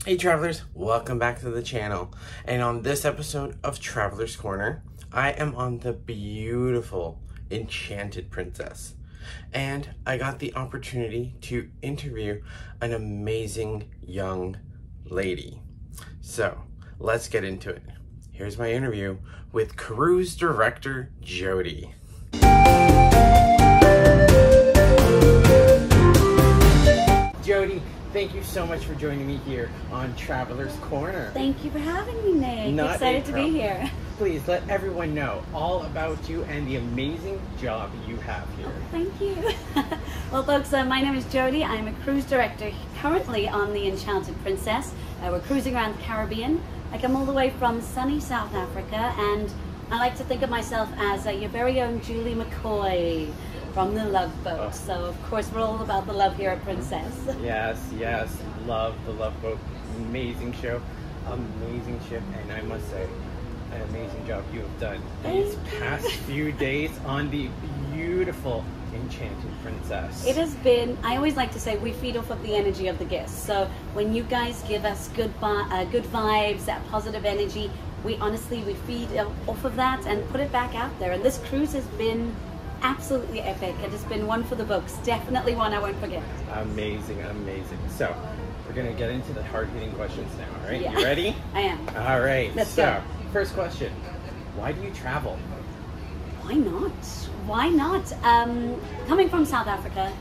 Hey travelers, welcome back to the channel. And on this episode of Traveler's Corner, I am on the beautiful Enchanted Princess. And I got the opportunity to interview an amazing young lady. So let's get into it. Here's my interview with Cruise Director Jody. Jody, thank you so much for joining me here on Traveler's Corner. Thank you for having me, Nick. Not excited to be here. Please let everyone know all about you and the amazing job you have here. Oh, thank you. Well, folks, my name is Jody. I'm a cruise director currently on the Enchanted Princess. We're cruising around the Caribbean. I come all the way from sunny South Africa, and I like to think of myself as your very own Julie McCoy from the Love Boat. Oh. So, of course, we're all about the love here at Princess. Yes, love the Love Boat. Amazing show, amazing ship, and I must say, an amazing job you have done these past few days on the beautiful Enchanted Princess. It has been, I always like to say, we feed off of the energy of the guests. So when you guys give us good vibes, that positive energy, we feed off of that and put it back out there. And this cruise has been absolutely epic. It has been one for the books. Definitely one I won't forget. Amazing, amazing. So we're going to get into the hard-hitting questions now, all right? Yeah. You ready? I am. All right. Let's go. First question. Why do you travel? Why not? Why not? Coming from South Africa,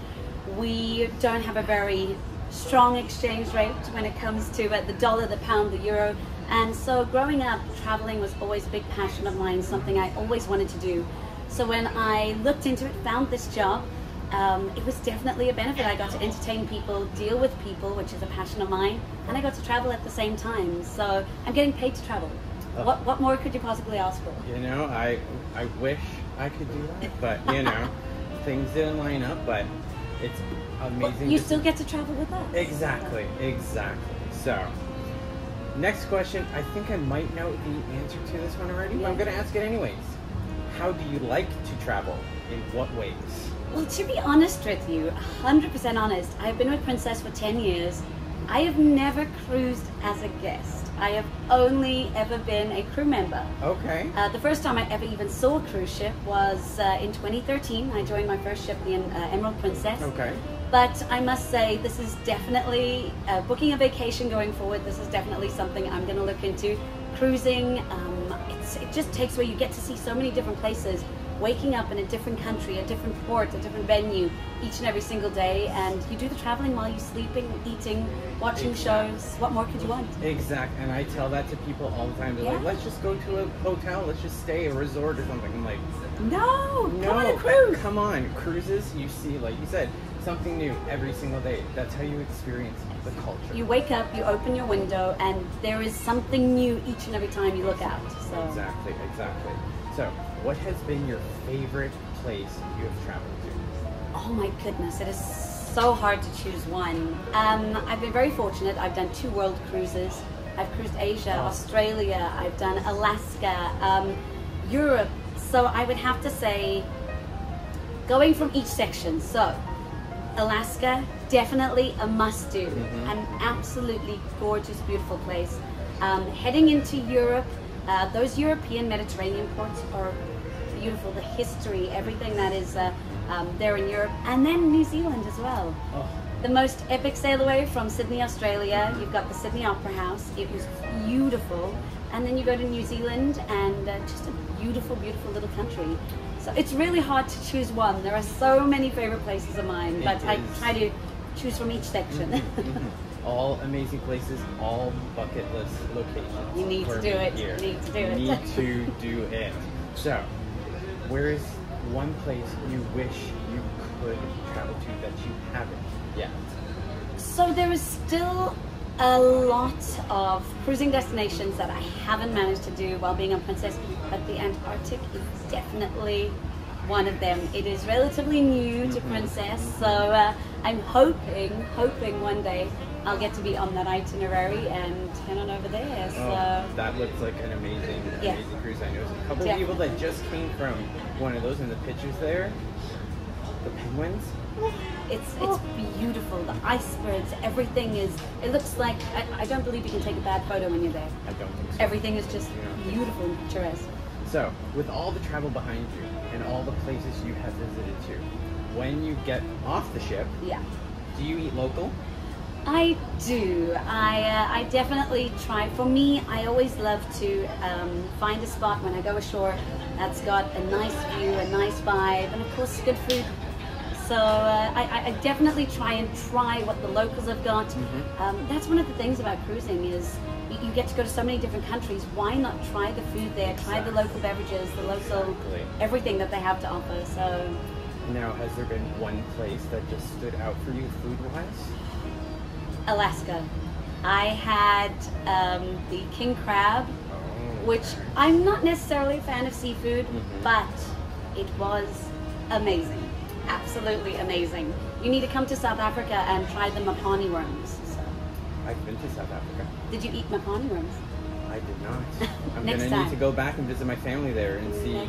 we don't have a very strong exchange rate when it comes to the dollar, the pound, the euro. And so growing up, traveling was always a big passion of mine, something I always wanted to do. So when I looked into it, found this job, it was definitely a benefit. I got to entertain people, deal with people, which is a passion of mine, and I got to travel at the same time. So I'm getting paid to travel. What more could you possibly ask for? You know, I wish I could do that, but you know, things didn't line up, but it's amazing. Well, you still get to travel with us. Exactly. So, next question. I think I might know the answer to this one already, but I'm going to ask it anyways. How do you like to travel? In what ways? Well, to be honest with you, 100% honest, I've been with Princess for 10 years. I have never cruised as a guest. I have only ever been a crew member. Okay. The first time I ever even saw a cruise ship was in 2013. I joined my first ship, the Emerald Princess. Okay. But I must say, this is definitely, booking a vacation going forward, this is definitely something I'm going to look into. Cruising, it just takes where you get to see so many different places. Waking up in a different country, a different port, a different venue each and every single day, and you do the traveling while you're sleeping, eating, watching shows. What more could you want? Exactly, and I tell that to people all the time. They're like, let's just go to a hotel, let's just stay a resort or something. I'm like, no, come on a cruise. Come on, cruises, you see, like you said, something new every single day. That's how you experience the culture. You wake up, you open your window, and there is something new each and every time you look out. So. Exactly. So, what has been your favorite place you have traveled to? Oh my goodness, it is so hard to choose one. I've been very fortunate. I've done 2 world cruises. I've cruised Asia, Australia, I've done Alaska, Europe. So I would have to say, going from each section. So, Alaska, definitely a must-do. An absolutely gorgeous, beautiful place. Heading into Europe, those European Mediterranean ports are beautiful. The history, everything that is there in Europe, and then New Zealand as well. The most epic sail away from Sydney, Australia. You've got the Sydney Opera House. It was beautiful, and then you go to New Zealand, and just a beautiful, beautiful little country. So it's really hard to choose one. There are so many favorite places of mine, but I try to choose from each section. All amazing places, all bucket list locations. You need to do it. You need to do it. You need to do it. So, where is one place you wish you could travel to that you haven't yet? So there is still a lot of cruising destinations that I haven't managed to do while being on Princess, but the Antarctic is definitely one of them. It is relatively new to Princess, so I'm hoping one day I'll get to be on that itinerary and head on over there. So that looks like an amazing cruise. I know a couple of people that just came from one of those in the pictures there. The penguins? It's beautiful. The icebergs, everything is, it looks like, I don't believe you can take a bad photo when you're there. I don't think so. Everything is just beautiful and picturesque. So, with all the travel behind you and all the places you have visited to, when you get off the ship, do you eat local? I do. I definitely try. For me, I always love to find a spot when I go ashore that's got a nice view, a nice vibe, and of course good food. So I definitely try and try what the locals have got. That's one of the things about cruising is you get to go to so many different countries. Why not try the food there, try the local beverages, the local, everything that they have to offer. So. Now, has there been one place that just stood out for you food-wise? Alaska. I had the king crab, which I'm not necessarily a fan of seafood, but it was amazing. Absolutely amazing. You need to come to South Africa and try the mapani worms. So. I've been to South Africa. Did you eat mapani worms? I did not. I'm Next gonna time. need to go back and visit my family there and see a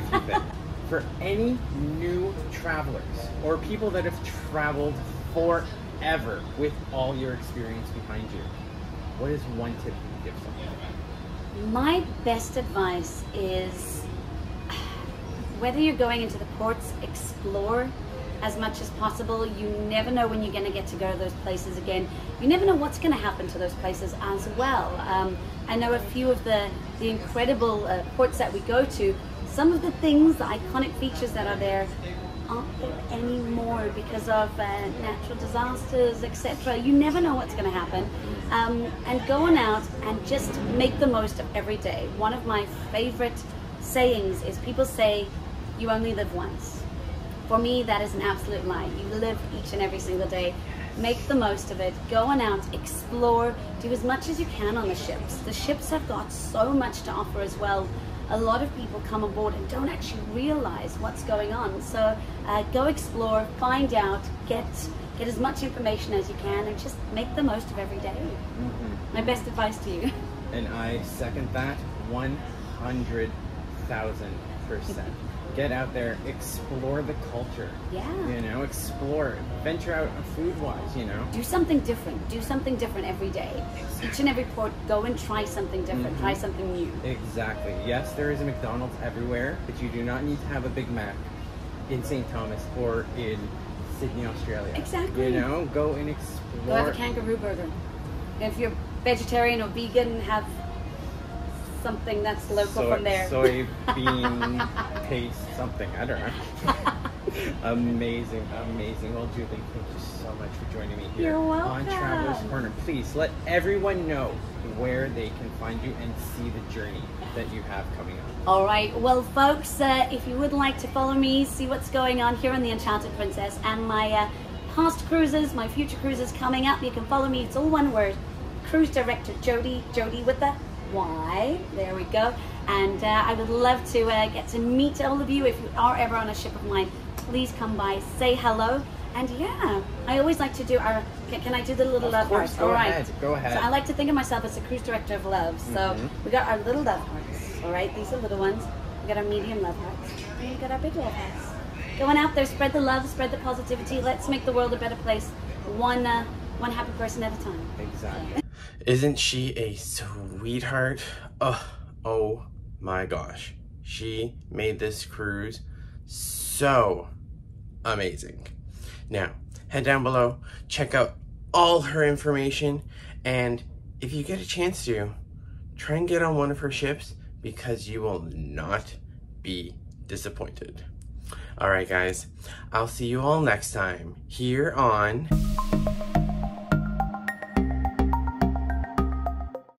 few things. For any new travelers or people that have traveled forever with all your experience behind you, what is one tip you give someone? My best advice is whether you're going into the ports, explore as much as possible. You never know when you're going to get to go to those places again. You never know what's going to happen to those places as well. I know a few of the incredible ports that we go to. Some of the things, the iconic features that are there, aren't there anymore because of natural disasters, etc. You never know what's going to happen. And going out and just make the most of every day. One of my favorite sayings is people say, you only live once. For me, that is an absolute lie. You live each and every single day. Make the most of it. Go on out, explore, do as much as you can on the ships. The ships have got so much to offer as well. A lot of people come aboard and don't actually realize what's going on. So go explore, find out, get as much information as you can, and just make the most of every day. My best advice to you. And I second that 100,000%. Get out there, explore the culture. Yeah. You know, explore, venture out food-wise, you know. Do something different. Do something different every day. Each and every port, go and try something different. Try something new. Exactly. Yes, there is a McDonald's everywhere, but you do not need to have a Big Mac in St. Thomas or in Sydney, Australia. Exactly. You know, go and explore. Go have a kangaroo burger. If you're vegetarian or vegan, have something that's local from there. Soybean paste something. I don't know. Amazing, amazing. Well, Julie, thank you so much for joining me here on Traveler's Corner. Please let everyone know where they can find you and see the journey that you have coming up. All right. Well, folks, if you would like to follow me, see what's going on here on the Enchanted Princess and my past cruises, my future cruises coming up, you can follow me. It's all one word. Cruise Director Jody. Jody with the Y. There we go. And I would love to get to meet all of you. If you are ever on a ship of mine, please come by, say hello. And yeah, I always like to do our, can I do the little love hearts? Go ahead, go ahead. So I like to think of myself as the cruise director of love. So we got our little love hearts, all right? These are little ones. We got our medium love hearts. And we got our big love hearts. Going out there, spread the love, spread the positivity. Let's make the world a better place, one happy person at a time. Exactly. Isn't she a sweetheart? Oh my gosh. She made this cruise so amazing. Now, head down below, check out all her information, and if you get a chance to, try and get on one of her ships because you will not be disappointed. Alright guys, I'll see you all next time here on